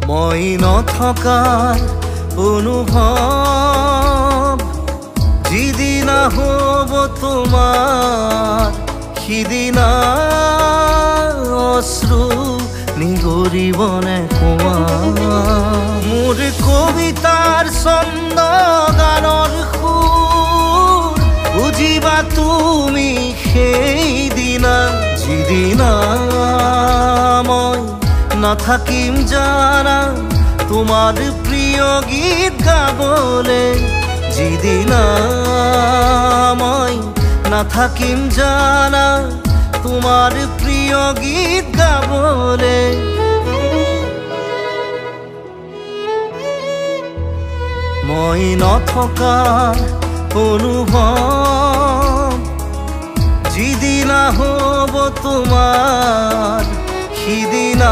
মই নথকাৰ অনুভৱ যিদিনা হ'ব তোমাৰ সিদিনা অশ্ৰু নিগৰিবনে কোৱা মোৰ কবিতাৰ ছন্দ গানৰ সুৰ বুজিবা তুমি সেইদিনা যিদিনা মই নাথাকিম জানা তোমাৰ প্ৰিয় গীত গাবলে যিদিনা মই নাথাকিম জানা তোমাৰ প্ৰিয় গীত গাবলে মই নথকাৰ অনুভৱ যিদিনা হ'ব তোমাৰ সিদিনা